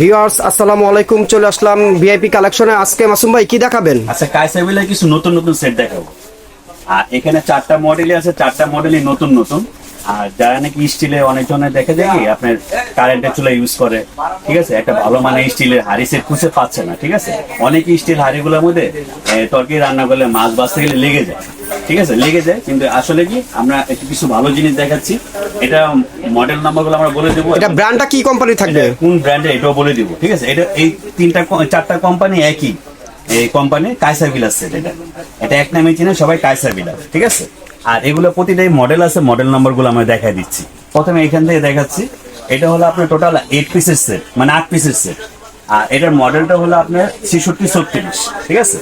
Viewers আসসালামু আলাইকুম, চলে আসলাম ভিআইপি কালেকশনে। আজকে মাসুম ভাই কি দেখাবেন? আচ্ছা, কাইসাবিলের কিছু নতুন নতুন সেট দেখাবো। আর এখানে 4টা মডেলই আছে, 4টা মডেলই নতুন নতুন। আর যারা নাকি স্টিলে অনেক জনের দেখে যায় কি আপনার কারেন্টের চুলা ইউজ করে, ঠিক আছে, একটা ভালো মানের স্টিলের হাড়ি সেট খুঁজে পাচ্ছে না, ঠিক আছে। অনেক স্টিল হাড়িগুলোর মধ্যে তরকারি রান্না করলে মাছ বাঁচতে গেলে লেগে যায়, ঠিক আছে, লেগে যায়। কিন্তু আসলে কি আমরা একটু কিছু ভালো জিনিস দেখাচ্ছি। এটা মডেল নাম্বারগুলো আমরা বলে দেবো। এটা ব্র্যান্ডটা কি কোম্পানি থাকবে, কোন ব্র্যান্ডে এটাও বলে দিব, ঠিক আছে। এটা এই 4টা কোম্পানি একই এই কোম্পানি কাইসাবিলাস সেট। এটা এক নামে চিনে সবাই কাইসাবিলাস, ঠিক আছে। আর এগুলো প্রতিটাই মডেল আছে, মডেল নাম্বারগুলো আমরা দেখাই দিচ্ছি। প্রথমে এখান থেকে দেখাচ্ছি। এটা হলো আপনার টোটাল 8 পিসের সেট, মানে 8 পিসের সেট। আর এটার মডেলটা হলো আপনার 6636, ঠিক আছে,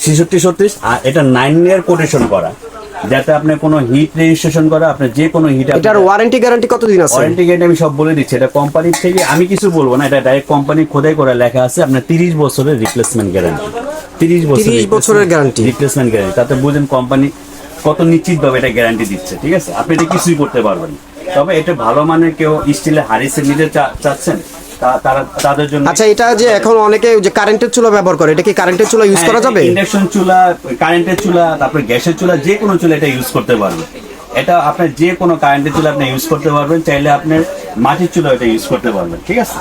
6636। আর এটা 9 ইয়ার কোটেশন করা, যাতে আপনি কোনো হিট রেজিস্ট্রেশন করা, আপনার যে কোনো হিট। এটার ওয়ারেন্টি গ্যারান্টি কতদিন আছে? ওয়ারেন্টি গ্যারান্টি আমি সব বলে দিচ্ছি। এটা কোম্পানির থেকে আমি কিছু বলবো না, এটা ডাইরেক্ট কোম্পানি খোদাই করে লেখা আছে আপনার 30 বছরের রিপ্লেসমেন্ট গ্যারান্টি। 30 বছরের গ্যারান্টি, রিপ্লেসমেন্ট গ্যারান্টি। তাতে বুঝেন কোম্পানি কত নিশ্চিতভাবে এটা গ্যারান্টি দিচ্ছে, ঠিক আছে। আপনি এটা কিছুই করতে পারবেন। তবে এটা ভালো মানের কেউ স্টিলের হাড়িসে নিতে চাচ্ছেন তাদের জন্য। আচ্ছা, এটা যে এখন অনেকে যে কারেন্টের চুলা ব্যবহার করে, এটা কি কারেন্টের চুলা ইউজ করা যাবে? ইন্ডাকশন চুলা, কারেন্টের চুলা, তারপরে গ্যাসের চুলা, যে কোনো চুলা এটা ইউজ করতে পারবেন। এটা আপনার যে কোনো কারেন্টের চুলা আপনি ইউজ করতে পারবেন, চাইলে আপনার মাটির চুলা এটা ইউজ করতে পারবেন, ঠিক আছে।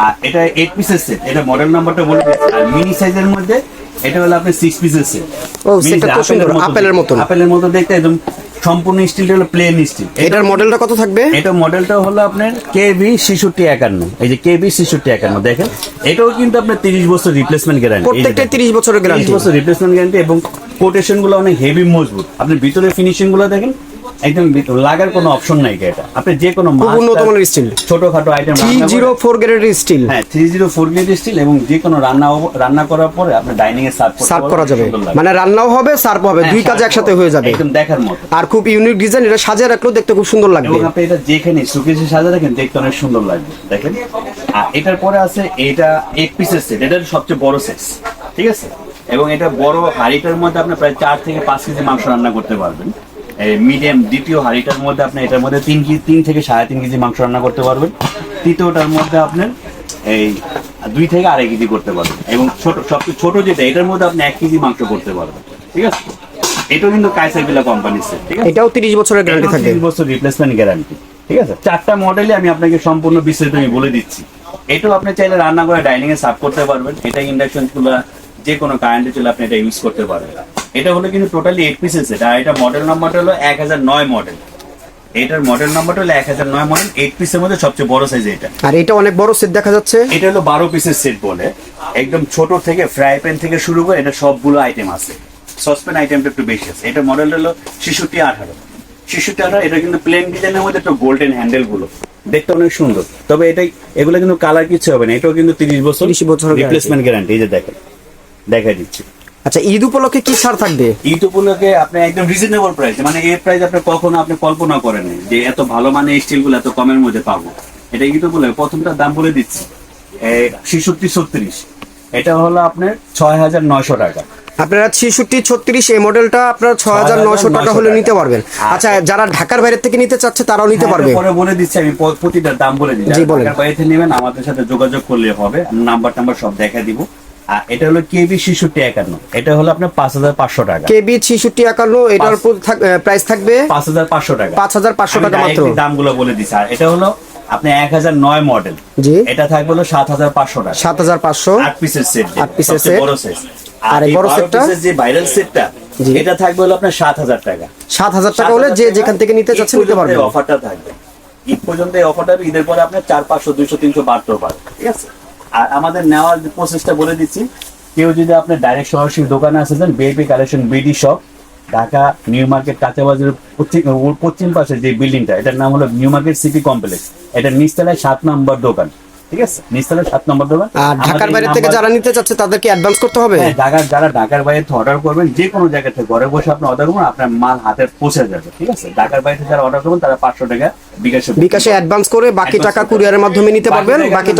আর এটা 8 পিসের সেট। এটা মডেল নাম্বারটা বলে দিচ্ছি। আর মিনি সাইজের মধ্যে এটা হলো আপনার 6 পিসের সেট। ও, সেটা তো সুন্দর, আপেলের মতো। আপেলের মতো দেখতে, একদম সম্পূর্ণ স্টিলটা হলো প্লেন স্টিল। এটার মডেলটা কত থাকবে? এটা মডেলটা হলো আপনার কেবি 6651। এই যে কেবি 6651 দেখেন, এটাও কিন্তু আপনার 30 বছর রিপ্লেসমেন্ট গ্যারান্টি। প্রত্যেকটা 30 বছরের গ্যারান্টি, 30 বছর রিপ্লেসমেন্ট গ্যারান্টি। এবং কোটেশন গুলো অনেক হেভি মজবুত। আপনি ভিতরে ফিনিশিং গুলো দেখেন, একদম লাগার কোনো অপশন নাই। এটা আপনি যে কোনো উন্নত মানের স্টিল, ছোটখাটো আইটেম 304 গ্রেডের স্টিল। হ্যাঁ, 304 গ্রেডের স্টিল। এবং যে কোনো রান্না করার পরে আপনি ডাইনিং এ সার্ভ করা যাবে, মানে রান্নাও হবে সার্ভ হবে, দুই কাজ একসাথে হয়ে যাবে, একদম দেখার মতো। আর খুব ইউনিক ডিজাইন। এটা সাজিয়ে রাখলেও দেখতে খুব সুন্দর লাগবে। এবং আপনি এটা যেখানে সুকেশে সাজিয়ে রাখেন দেখতে অনেক সুন্দর লাগবে, দেখেন। আর এটার পরে আছে এটা 1 পিসের সেট। এটা সবচেয়ে বড় সাইজ, ঠিক আছে। এবং এটা বড় হাঁড়িটার মধ্যে আপনি প্রায় 4 থেকে 5 কেজি মাংস রান্না করতে পারবেন। মিডিয়াম দ্বিতীয় হাঁড়িটার মধ্যে আপনি এটার মধ্যে 3 থেকে 3.5 কেজি মাংস রান্না করতে পারবেন। তৃতীয়টার মধ্যে আপনার এই 2 থেকে 2.5 কেজি করতে পারবেন। এবং সবচেয়ে ছোট যেটা, এটার মধ্যে আপনি 1 কেজি মাংস করতে পারবেন, ঠিক আছে। এটাও কিন্তু কাইসাবিলা কোম্পানির সেট, ঠিক আছে। এটাও 30 বছরের গ্যারান্টি থাকবে, 30 বছর রিপ্লেসমেন্ট গ্যারান্টি, ঠিক আছে। 4টা মডেলই আমি আপনাকে সম্পূর্ণ বিস্তারিত আমি বলে দিচ্ছি। এটাও আপনি চাইলে রান্না করে ডাইনিং এ সার্ভ করতে পারবেন। এটা ইন্ডাকশন চুলা, যে কোনো কারেন্টের চুলা আপনি এটা ইউজ করতে পারবেন। এটা হলো কিন্তু টোটালি 8 পিসের সেট। আর এটা মডেল নাম্বারটা হলো 1009 মডেল। এটার মডেল নাম্বারটা হলো 1009 মডেল। 8 পিসের মধ্যে সবচেয়ে বড় সাইজ এটা। আর এটা অনেক বড় সেট দেখা যাচ্ছে। এটা হলো 12 পিসের সেট বলে। একদম ছোট থেকে ফ্রাই প্যান থেকে শুরু করে এটা সবগুলো আইটেম আছে। সসপ্যান আইটেমটা একটু বেশি আছে। এটা মডেল হলো 6618। 6618 এটা কিন্তু প্লেন ডিজাইনের মধ্যে একটু গোল্ডেন হ্যান্ডেল গুলো দেখতে অনেক সুন্দর। তবে এগুলো কিন্তু কালার কিছু হবে না। এটাও কিন্তু 30 বছর রিপ্লেসমেন্ট গ্যারান্টি। এই যে দেখেন, দেখাই দিচ্ছি। আচ্ছা, ঈদ উপলক্ষে কি ছাড় থাকবে? ঈদ উপলক্ষে আপনি একদম রিজনেবল প্রাইস, মানে এই প্রাইস আপনি কখনো আপনি কল্পনা করেন যে এত ভালো মানের স্টিল গুলো এত কমের মধ্যে পাবো। এটা ঈদ উপলক্ষে প্রথমটার দাম বলে দিচ্ছি 6636। এটা হলো আপনার 6900 টাকা। আপনারা 6636 এই মডেলটা আপনারা 6900 টাকা হলে নিতে পারবেন। আচ্ছা, যারা ঢাকার বাইরে থেকে নিতে চাচ্ছে তারাও নিতে পারবে। পরে বলে দিচ্ছি আমি, প্রতিটার দাম বলে দিচ্ছি। ঢাকার বাইরে থেকে নেবেন আমাদের সাথে যোগাযোগ করলে হবে, নাম্বার সব দেখা দিব। আর এটা হলো কেবি 6651। এটা হলো আপনার 5500 টাকা। কেবি 6651, এটার প্রাইস থাকবে 5500 টাকা। 5500 টাকা মাত্র। দামগুলো বলে দিচ্ছি। আর এটা হলো আপনি 1009 মডেল। জি, এটা থাকবে হলো 7500 টাকা। 7500, 8 পিসের সেট, 8 পিসের সেট, বড় সাইজ। আর এই বড় সেটটা যে ভাইরাল সেটটা, এটা থাকবে হলো আপনার 7000 টাকা। 7000 টাকা হলে যে যেখান থেকে নিতে চাচ্ছেন নিতে পারবেন। অফারটা থাকবে ঈদ পর্যন্ত। এই অফারটা ঈদের পরে আপনার 400, 500, 200, 300 বাড়তেও পারে, ঠিক আছে। আর আমাদের নেওয়ার প্রসেসটা বলে দিচ্ছি। কেউ যদি আপনি ডাইরেক্ট সরাসরি দোকানে আসে যান, VIP collection BD shop, Dhaka new market কাঁচাবাজারের পশ্চিম পাশে যে বিল্ডিংটা, এটার নাম হলো নিউ মার্কেট সিটি কমপ্লেক্স। এটা নিচতলায় 7 নম্বর দোকান, ঠিক আছে, নিচতলায় 7 নম্বর দোকান। আর ঢাকার বাইরে থেকে যারা নিতে চাচ্ছে তাদেরকে অ্যাডভান্স করতে হবে। হ্যাঁ, যারা ঢাকার বাইরে থেকে অর্ডার করবেন, যে কোনো জায়গা থেকে ঘরে বসে আপনি অর্ডার করবেন, আপনার মাল হাতে পৌঁছে যাবে, ঠিক আছে। ঢাকার বাইরে থেকে যারা অর্ডার করবেন তারা 500 টাকা বিকাশে অ্যাডভান্স করে বাকি টাকা কুরিয়ারের মাধ্যমে নিতে পারবেন। বাকি